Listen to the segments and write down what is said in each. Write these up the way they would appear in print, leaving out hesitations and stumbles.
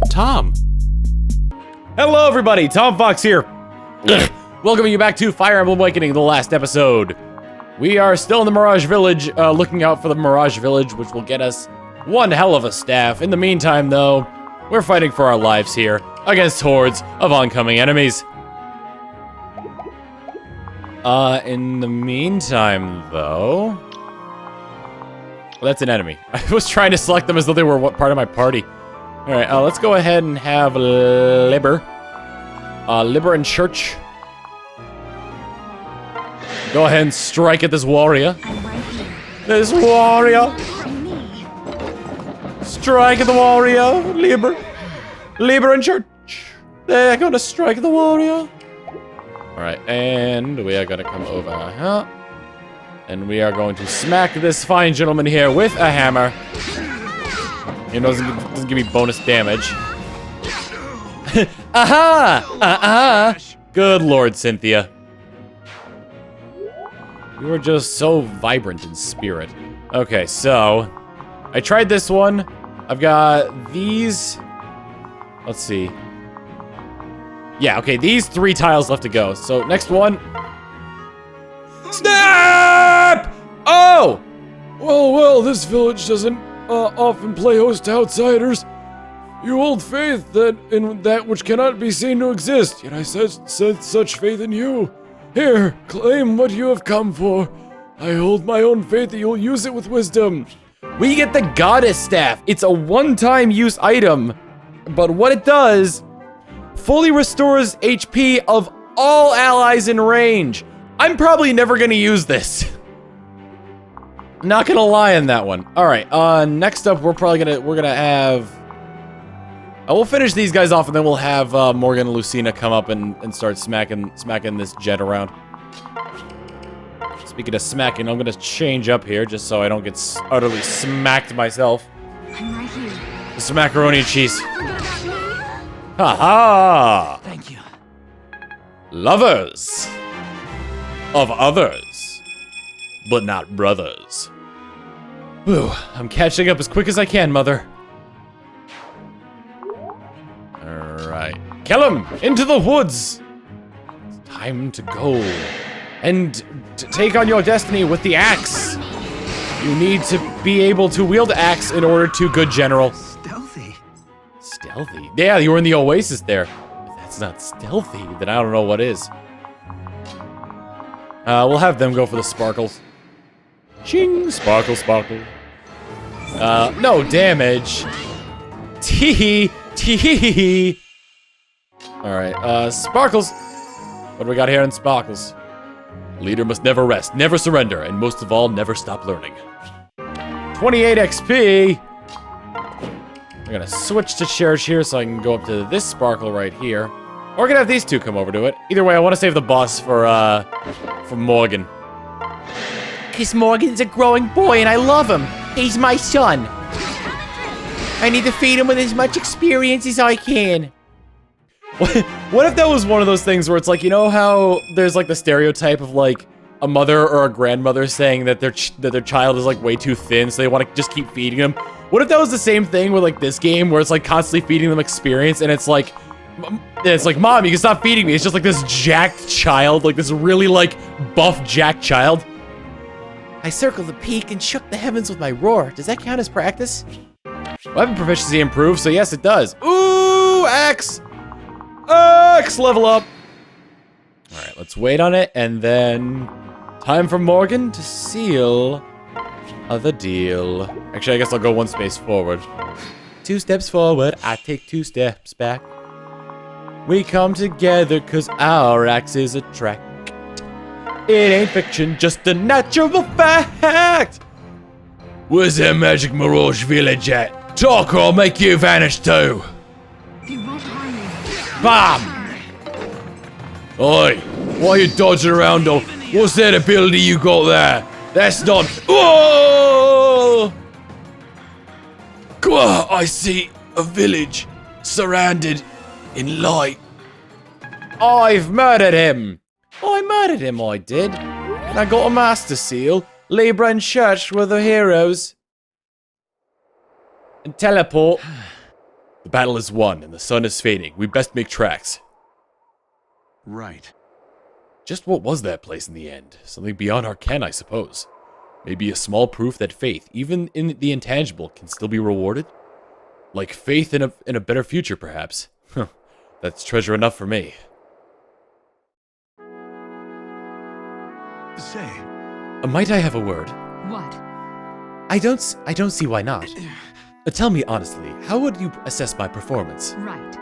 Tom. Hello, everybody. Tom Fox here. Welcoming you back to Fire Emblem Awakening, the last episode. We are still in the Mirage Village, looking out for the Mirage Village, which will get us one hell of a staff. In the meantime, though, we're fighting for our lives here against hordes of oncoming enemies. In the meantime, though... Well, that's an enemy. I was trying to select them as though they were part of my party. Alright, let's go ahead and have Liber. Liber and Church. Go ahead and strike at this warrior. This warrior. Strike at the warrior. Liber. Liber and Church. They're gonna strike the warrior. Alright, and we are gonna come over here. And we are going to smack this fine gentleman here with a hammer. It doesn't give me bonus damage. Aha! Good Lord, Cynthia. You are just so vibrant in spirit. Okay, so I tried this one. I've got these. Let's see. Yeah, okay, these 3 tiles left to go. So next one. Snap! Oh! Well, this village doesn't often play host to outsiders. You hold faith that in that which cannot be seen to exist, yet I set such faith in you. Here, claim what you have come for. I hold my own faith that you'll use it with wisdom. We get the Goddess Staff. It's a one-time use item, but what it does, fully restores HP of all allies in range. I'm probably never gonna use this. Not gonna lie on that one. All right, next up, we're gonna have. We'll finish these guys off, and then we'll have Morgan and Lucina come up and start smacking this jet around. Speaking of smacking, I'm gonna change up here just so I don't get utterly smacked myself. I'm right here. Mr. Macaroni and Cheese. Ha ha! Thank you. Lovers of others, but not brothers. Whew, I'm catching up as quick as I can, Mother. Alright. Kellum, into the woods! It's time to go. And to take on your destiny with the axe. You need to be able to wield axe in order to good general. Stealthy. Stealthy? Yeah, you were in the oasis there. If that's not stealthy, then I don't know what is. We'll have them go for the sparkles. Ching! Sparkle, sparkle. No damage. Tee tee. Alright, sparkles. What do we got here in sparkles? Leader must never rest, never surrender, and most of all, never stop learning. 28 XP. We're gonna switch to church here so I can go up to this sparkle right here. Or we're gonna have these two come over to it. Either way, I want to save the boss for Morgan. Cause Morgan's a growing boy and I love him. He's my son. I need to feed him with as much experience as I can. What if that was one of those things where it's like, you know how there's like the stereotype of like a mother or a grandmother saying that their child is like way too thin, so they want to just keep feeding them? What if that was the same thing with like this game where it's like constantly feeding them experience, and it's like, Mom, you can stop feeding me. It's just like this jacked child, like this really like buff jacked child. I circled the peak and shook the heavens with my roar. Does that count as practice? Weapon proficiency improved, so yes, it does. Ooh, axe! Axe level up! Alright, let's wait on it, and then time for Morgan to seal the deal. Actually, I guess I'll go 1 space forward. 2 steps forward, I take 2 steps back. We come together cause our axes attract. It ain't fiction, just a natural fact! Where's that magic Mirage Village at? Talk or I'll make you vanish too! They won't harm me. Bam! Oi, why are you dodging around though? What's that ability you got there? That's not... Whoa! I see a village surrounded in light. I've murdered him! I murdered him, I did. And I got a master seal. Libra and Church were the heroes. And teleport. The battle is won, and the sun is fading. We best make tracks. Right. Just what was that place in the end? Something beyond our ken, I suppose. Maybe a small proof that faith, even in the intangible, can still be rewarded? Like faith in a better future, perhaps. That's treasure enough for me. Say. Might I have a word? What? I don't see why not. Tell me honestly, how would you assess my performance? Right.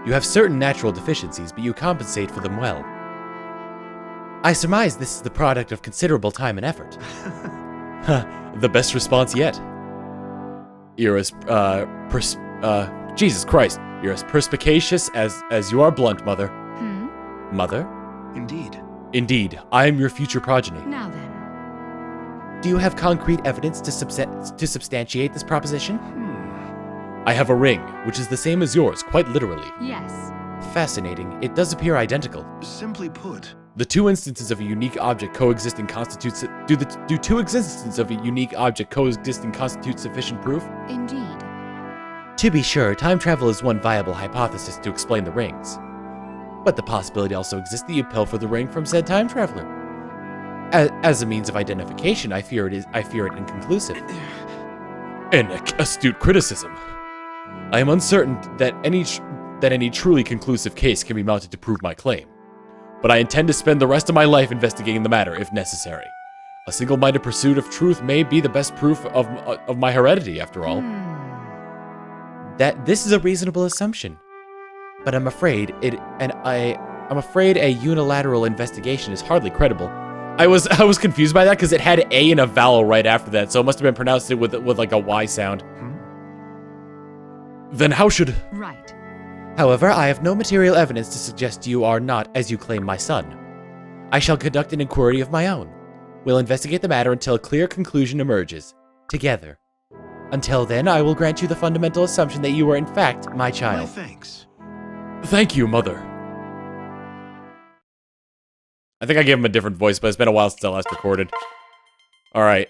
You have certain natural deficiencies, but you compensate for them well. I surmise this is the product of considerable time and effort. The best response yet. You're as, Jesus Christ, you're as perspicacious as you are blunt, Mother. Mother? Indeed. Indeed, I am your future progeny. Now then. Do you have concrete evidence to substantiate this proposition? I have a ring, which is the same as yours, quite literally. Yes. Fascinating. It does appear identical. Simply put. The two instances of a unique object coexisting constitutes... Do two existences of a unique object coexisting constitute sufficient proof? Indeed. To be sure, time travel is one viable hypothesis to explain the rings. But the possibility also exists that you pilfer the ring from said time traveler. As a means of identification, I fear it inconclusive. An astute criticism. I am uncertain that any truly conclusive case can be mounted to prove my claim. But I intend to spend the rest of my life investigating the matter, if necessary. A single-minded pursuit of truth may be the best proof of my heredity, after all. That this is a reasonable assumption, but I'm afraid I'm afraid a unilateral investigation is hardly credible. I was confused by that because it had A and a vowel right after that, so it must have been pronounced it with like a Y sound. Then how should... Right. However, I have no material evidence to suggest you are not, as you claim, my son. I shall conduct an inquiry of my own. We'll investigate the matter until a clear conclusion emerges, together. Until then, I will grant you the fundamental assumption that you are in fact my child. My thanks. Thank you, Mother. I think I gave him a different voice, but it's been a while since I last recorded. Alright.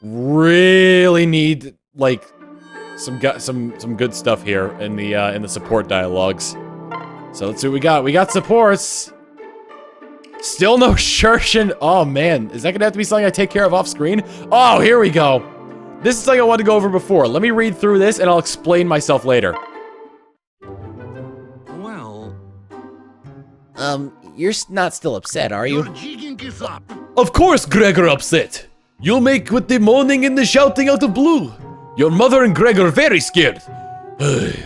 Really need, like, some good stuff here in the support dialogues. So let's see what we got. We got supports. Still no Shershin. Oh man, is that gonna have to be something I take care of off screen? Oh, here we go. This is something I wanted to go over before. Let me read through this and I'll explain myself later. Well, You're not still upset, are you? Of course Gregor upset. You'll make with the moaning and the shouting out of blue. Your mother and Gregor are very scared.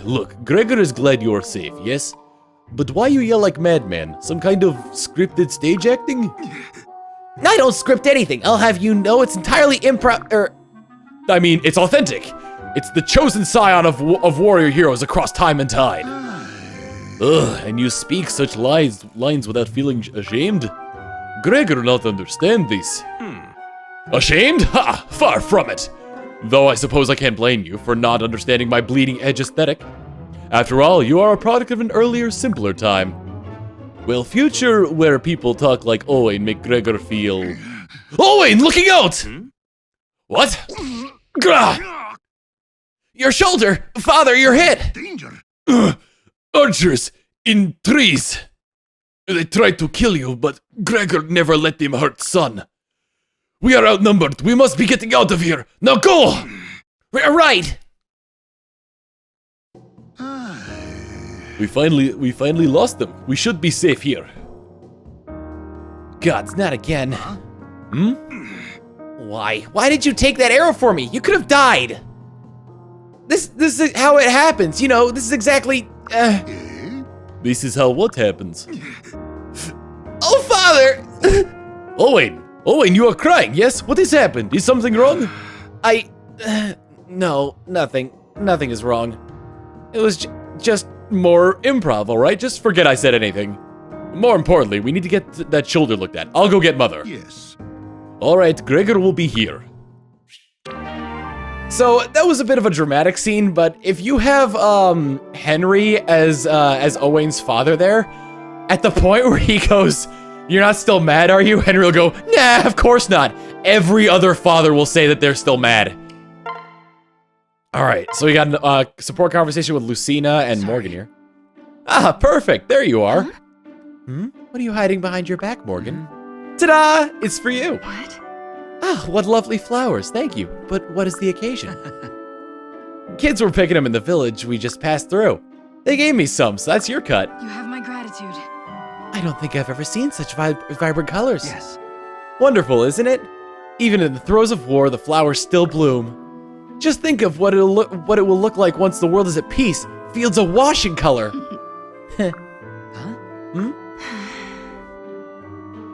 Look, Gregor is glad you're safe, yes? But why you yell like madman? Some kind of scripted stage acting? I don't script anything. I'll have you know it's entirely I mean, it's authentic. It's the chosen scion of warrior heroes across time and tide. And you speak such lines without feeling ashamed? Gregor not understand this. Ashamed? Ha! Far from it. Though I suppose I can't blame you for not understanding my bleeding edge aesthetic. After all, you are a product of an earlier, simpler time. Well, future where people talk like Owen make Gregor feel... Owen, looking out! What? Grah! Your shoulder! Father, you're hit! danger. Archers in trees. They tried to kill you, but Gregor never let them hurt son. We are outnumbered. We must be getting out of here. Now go! Right! We finally lost them. We should be safe here. Gods, not again. Why did you take that arrow for me? You could have died. This is how it happens, you know, this is exactly, This is how what happens. Oh, Father! Owen, you are crying, yes? What has happened? Is something wrong? No, nothing. Nothing is wrong. It was just more improv, alright? Just forget I said anything. More importantly, we need to get that shoulder looked at. I'll go get Mother. Yes. Alright, Gregor will be here. So, that was a bit of a dramatic scene, but if you have, Henry as Owain's father there, at the point where he goes, "You're not still mad, are you?" Henry will go, "Nah, of course not." Every other father will say that they're still mad. All right, so we got a support conversation with Lucina and Morgan here. Ah, perfect. There you are. What are you hiding behind your back, Morgan? Ta-da! It's for you. What? Ah, what lovely flowers. Thank you. But what is the occasion? Kids were picking them in the village we just passed through. They gave me some, so that's your cut. You have my gratitude. I don't think I've ever seen such vibrant colors. Yes. Wonderful, isn't it? Even in the throes of war, the flowers still bloom. Just think of what it will look like once the world is at peace. Fields awash in color.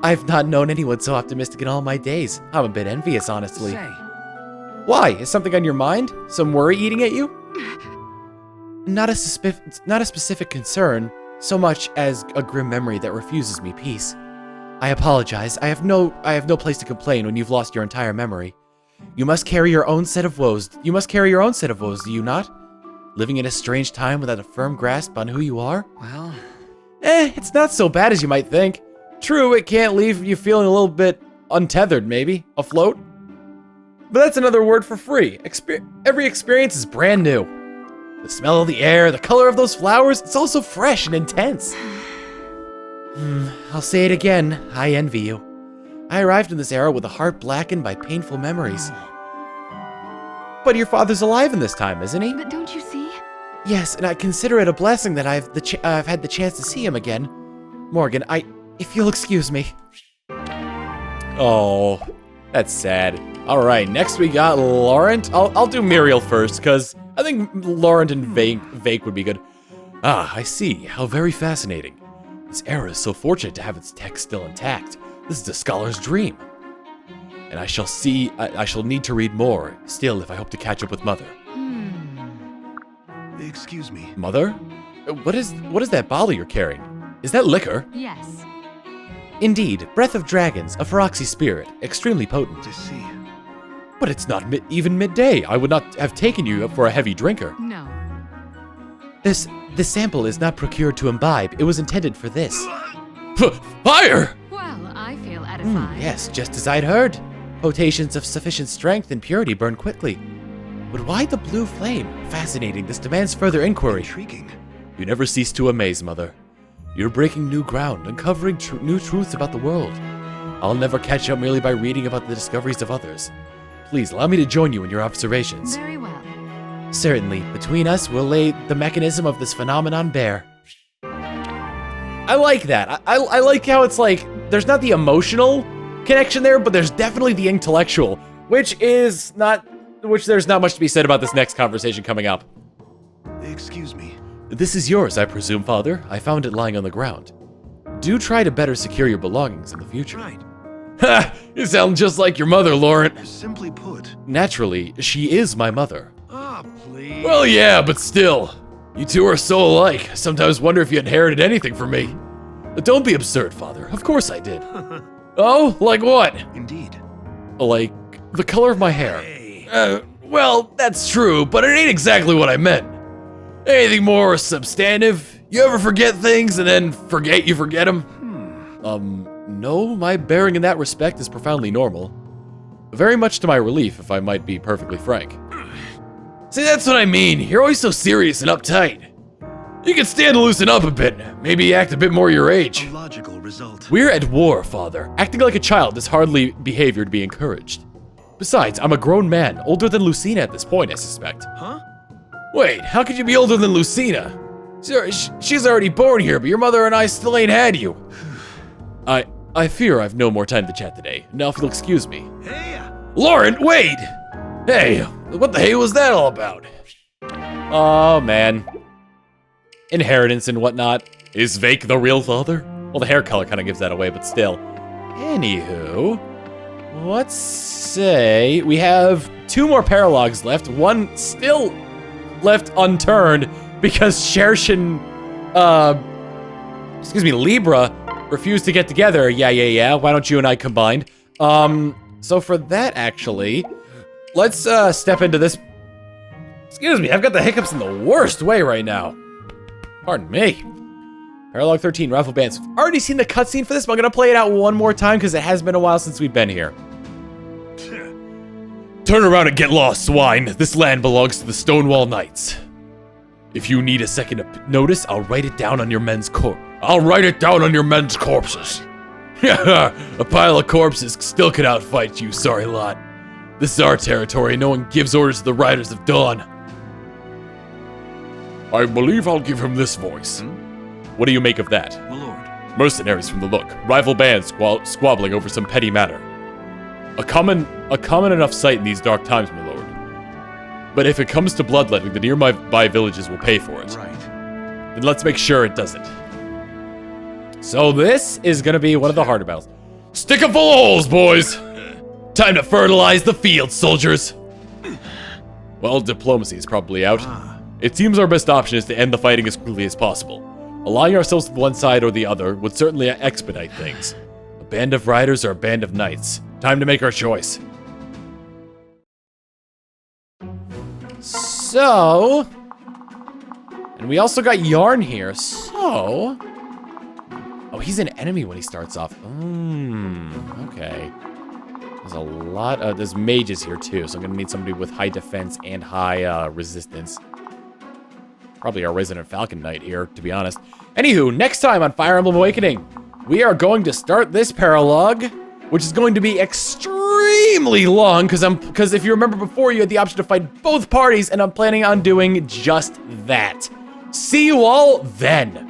I've not known anyone so optimistic in all my days. I'm a bit envious, honestly. Say. Why? Is something on your mind? Some worry eating at you? Not a specific concern, so much as a grim memory that refuses me peace. I apologize. I have no place to complain when you've lost your entire memory. You must carry your own set of woes. You must carry your own set of woes, do you not? Living in a strange time without a firm grasp on who you are? Well, It's not so bad as you might think. True, it can't leave you feeling a little bit untethered, maybe, afloat. But that's another word for free. Every experience is brand new. The smell of the air, the color of those flowers, it's all so fresh and intense. I'll say it again, I envy you. I arrived in this era with a heart blackened by painful memories. But your father's alive in this time, isn't he? But don't you see? Yes, and I consider it a blessing that I've had the chance to see him again. Morgan, if you'll excuse me. Oh, that's sad. All right, next we got Laurent. I'll do Muriel first, because I think Laurent and Vake would be good. Ah, I see. How very fascinating. This era is so fortunate to have its text still intact. This is a scholar's dream. And I shall need to read more, still, if I hope to catch up with Mother. excuse me. Mother? What is that bottle you're carrying? Is that liquor? Yes. Indeed, Breath of Dragons, a Phyroxy spirit, extremely potent. I see. But it's not even midday. I would not have taken you for a heavy drinker. No. This sample is not procured to imbibe. It was intended for this. Fire! Well, I feel edified. Yes, just as I'd heard. Potations of sufficient strength and purity burn quickly. But why the blue flame? Fascinating. This demands further inquiry. Intriguing. You never cease to amaze, Mother. You're breaking new ground, uncovering new truths about the world. I'll never catch up merely by reading about the discoveries of others. Please allow me to join you in your observations. Very well. Certainly, between us, we'll lay the mechanism of this phenomenon bare. I like that. I like how it's like, there's not the emotional connection there, but there's definitely the intellectual, which there's not much to be said about this next conversation coming up. Excuse me. This is yours, I presume, Father. I found it lying on the ground. Do try to better secure your belongings in the future. Right. Ha! You sound just like your mother, Laurent. Simply put. Naturally, she is my mother. Ah, please. Well, yeah, but still. You two are so alike. I sometimes wonder if you inherited anything from me. Don't be absurd, Father. Of course I did. Oh, like what? Indeed. Like the color of my hair. Hey. Well, that's true, but it ain't exactly what I meant. Anything more substantive? You ever forget things and then forget you forget them? No, my bearing in that respect is profoundly normal. Very much to my relief, if I might be perfectly frank. See, that's what I mean. You're always so serious and uptight. You can stand to loosen up a bit. Maybe act a bit more your age. A logical result. We're at war, Father. Acting like a child is hardly behavior to be encouraged. Besides, I'm a grown man, older than Lucina at this point, I suspect. Huh? Wait, how could you be older than Lucina? She's already born here, but your mother and I still ain't had you. I fear I've no more time to chat today. Now if you'll excuse me. Hey. Laurent, wait! Hey, what the hey was that all about? Oh, man. Inheritance and whatnot. Is Vake the real father? Well, the hair color kind of gives that away, but still. Anywho, let's say we have 2 more paralogs left. One still left unturned because Shershin, Libra refused to get together. Yeah. Why don't you and I combine? So for that, actually, let's step into this. Excuse me, I've got the hiccups in the worst way right now. Pardon me. Paralog 13, Rifle Bands. I've already seen the cutscene for this, but I'm gonna play it out one more time because it has been a while since we've been here. Turn around and get lost, swine. This land belongs to the Stonewall Knights. If you need a second notice, I'll write it down on your men's corpses. A pile of corpses still could outfight you, sorry lot. This is our territory. No one gives orders to the Riders of Dawn. I believe I'll give him this voice. What do you make of that? My lord. Mercenaries from the look. Rival bands squabbling over some petty matter. A common enough sight in these dark times, my lord. But if it comes to bloodletting, the nearby villages will pay for it. Right. Then let's make sure it doesn't. So this is gonna be one of the harder battles. Stick 'em full of holes, boys! Time to fertilize the field, soldiers! Well, diplomacy is probably out. It seems our best option is to end the fighting as quickly as possible. Aligning ourselves with one side or the other would certainly expedite things. A band of riders or a band of knights. Time to make our choice. So... And we also got Yarn here, so... Oh, he's an enemy when he starts off. Okay. There's a lot of... There's mages here, too, so I'm gonna need somebody with high defense and high resistance. Probably our resident Falcon Knight here, to be honest. Anywho, next time on Fire Emblem Awakening, we are going to start this paralogue, which is going to be extremely long, because if you remember before, you had the option to fight both parties, and I'm planning on doing just that. See you all then.